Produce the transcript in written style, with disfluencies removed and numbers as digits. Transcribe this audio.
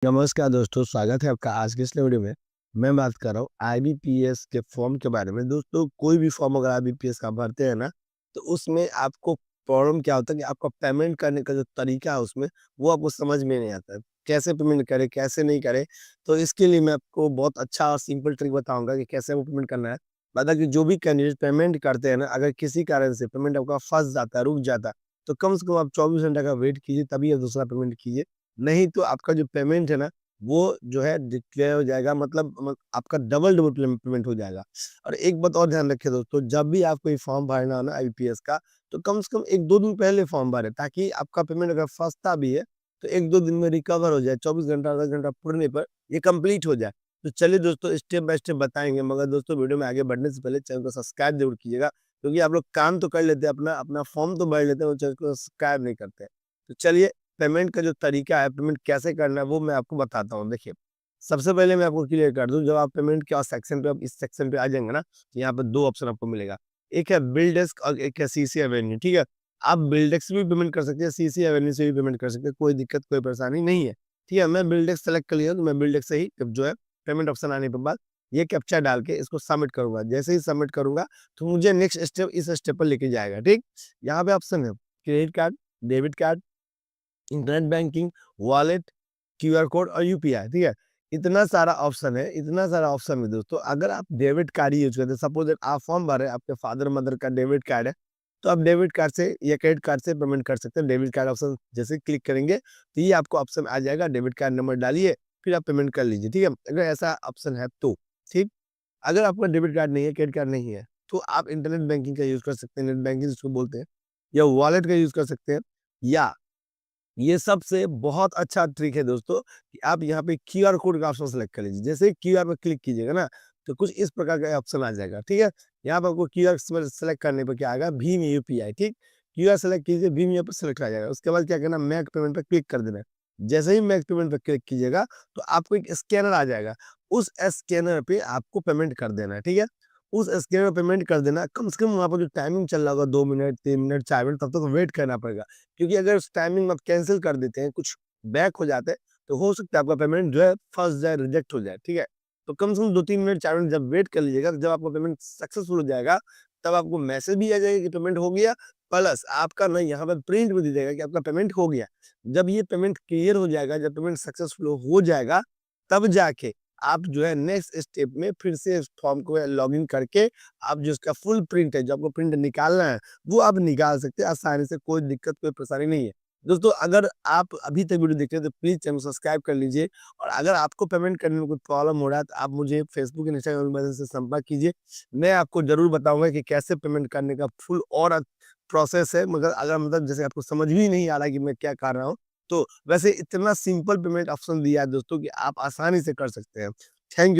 नमस्कार दोस्तों, स्वागत है आपका आज के इस वीडियो में। मैं बात कर रहा हूँ आईबीपीएस के फॉर्म के बारे में। दोस्तों, कोई भी फॉर्म अगर आईबीपीएस का भरते हैं ना, तो उसमें आपको प्रॉब्लम क्या होता है कि आपका पेमेंट करने का जो तरीका है उसमें, वो आपको समझ में नहीं आता है। कैसे पेमेंट करें, कैसे नहीं करें? तो इसके लिए मैं आपको बहुत अच्छा और सिंपल ट्रिक बताऊँगा कि कैसे वो पेमेंट करना है। मतलब कि जो भी कैंडिडेट पेमेंट करते हैं ना, अगर किसी कारण से पेमेंट आपका फँस जाता है, रुक जाता है, तो कम से कम आप 24 घंटे का वेट कीजिए, तभी आप दूसरा पेमेंट कीजिए। नहीं तो आपका जो पेमेंट है ना, वो जो है डिक्लेयर हो जाएगा, मतलब आपका डबल पेमेंट हो जाएगा। और एक बात और ध्यान रखिए दोस्तों, जब भी आप कोई फॉर्म भरना हो ना आईबीपीएस का, तो कम से कम 1-2 दिन पहले फॉर्म भरें, ताकि आपका पेमेंट अगर फँसता भी है, तो 1-2 दिन में रिकवर हो जाए, 24 घंटा, आधा घंटा पुरने पर ये कंप्लीट हो जाए। तो चलिए दोस्तों, स्टेप बाय स्टेप बताएँगे, मगर दोस्तों वीडियो में आगे बढ़ने से पहले चैनल को सब्सक्राइब ज़रूर कीजिएगा, क्योंकि आप लोग काम तो कर लेते हैं, अपना अपना फॉर्म तो भर लेते हैं, वो चैनल को सब्सक्राइब नहीं करते हैं। तो चलिए, पेमेंट का जो तरीका है, पेमेंट कैसे करना है, वो मैं आपको बताता हूँ। देखिए, सबसे पहले मैं आपको क्लियर कर दूँ, जब आप पेमेंट के सेक्शन पे आप इस सेक्शन पे आ जाएँगे ना, तो यहाँ पे 2 ऑप्शन आपको मिलेगा। एक है बिल डेस्क और एक है सीसी एवेन्यू, ठीक है? आप बिल डेस्क से भी पेमेंट कर सकते हैं, सीसी एवेन्यू से भी पेमेंट कर सकते हैं, कोई दिक्कत, कोई परेशानी नहीं है। ठीक है? मैं बिल डेस्क सेलेक्ट कर लिया, तो मैं बिल डेस्क से ही जो है पेमेंट ऑप्शन आने के बाद ये कैप्चा डाल के इसको सबमिट करूँगा। जैसे ही सबमिट करूँगा, तो मुझे नेक्स्ट स्टेप इस स्टेप पर लेके जाएगा, ठीक? यहाँ पे ऑप्शन है credit card, debit card, internet banking, wallet, QR code और यूपीआई, ठीक है? इतना सारा ऑप्शन है, इतना सारा ऑप्शन है दोस्तों। अगर आप डेबिट कार्ड यूज़ करते हैं, सपोज़ दैट आप फॉर्म भर रहे हैं, आपके फादर-मदर का डेबिट कार्ड है, तो आप डेबिट कार्ड से या क्रेडिट कार्ड से पेमेंट कर सकते हैं। डेबिट कार्ड ऑप्शन जैसे ही क्लिक करेंगे, तो ये आपको ऑप्शन आ जाएगा, डेबिट कार्ड नंबर डालिए, फिर आप पेमेंट कर लीजिए, ठीक है? अगर ऐसा ऑप्शन है तो, ठीक? अगर आपका डेबिट कार्ड नहीं है, क्रेडिट कार्ड नहीं है, तो आप इंटरनेट बैंकिंग का यूज़ कर सकते हैं, नेट बैंकिंग जिसको बोलते हैं, या वॉलेट का यूज़ कर सकते हैं, या ये सबसे बहुत अच्छा ट्रिक है दोस्तों कि आप यहाँ पे क्यूआर कोड का ऑप्शन सेलेक्ट कर लीजिए। जैसे ही क्यूआर पे क्लिक कीजिएगा ना, तो कुछ इस प्रकार का ऑप्शन आ जाएगा, ठीक है? यहाँ पे आपको क्यूआर सेलेक्ट करने पे क्या आएगा, भीम यूपीआई, ठीक? क्यूआर सेलेक्ट कीजिए, भीम यहाँ पे सेलेक्ट आ जाएगा। उसके बाद क्या करना, मेक पेमेंट पे क्लिक कर देना है। जैसे ही मेक पेमेंट पे क्लिक कीजिएगा, तो आपको एक स्कैनर आ जाएगा। उस स्कैनर पे आपको पेमेंट कर देना है, ठीक है? उस स्कैनर पे पेमेंट कर देना, कम से कम वहाँ पर जो टाइमिंग चल रहा होगा 2 मिनट, 3 मिनट, 4 मिनट, तब तक वेट करना पड़ेगा। क्योंकि अगर उस टाइमिंग में आप कैंसल कर देते हैं, कुछ बैक हो जाते हैं, तो हो सकता है आपका पेमेंट जो है फँस जाए, रिजेक्ट हो जाए, ठीक है? तो कम से कम 2-3 मिनट, 4 मिनट जब वेट कर लीजिएगा, तो जब आपका पेमेंट सक्सेसफुल हो जाएगा, तब आपको मैसेज भी आ जाएगा कि पेमेंट हो गया, प्लस आपका ना यहाँ पे प्रिंट भी दे देगा कि आपका पेमेंट हो गया। जब ये पेमेंट क्लियर हो जाएगा, जब पेमेंट सक्सेसफुल हो जाएगा, तब जाके आप जो है नेक्स्ट स्टेप में फिर से इस फॉर्म को लॉगिन करके आप जो इसका फुल प्रिंट है, जो आपको प्रिंट निकालना है, वो आप निकाल सकते हैं आसानी से, कोई दिक्कत, कोई परेशानी नहीं है। दोस्तों, अगर आप अभी तक वीडियो देख रहे हैं, तो प्लीज़ चैनल को सब्सक्राइब कर लीजिए, और अगर आपको पेमेंट करने में कोई प्रॉब्लम हो रहा है, तो आप मुझे फेसबुक, इंस्टाग्राम की मदद से संपर्क कीजिए। मैं आपको ज़रूर बताऊँगा कि कैसे पेमेंट करने का फुल और प्रोसेस है, मगर अगर मतलब जैसे आपको समझ भी नहीं आ रहा है कि मैं क्या कर रहा हूँ, तो वैसे इतना सिंपल पेमेंट ऑप्शन दिया है दोस्तों कि आप आसानी से कर सकते हैं। Thank you.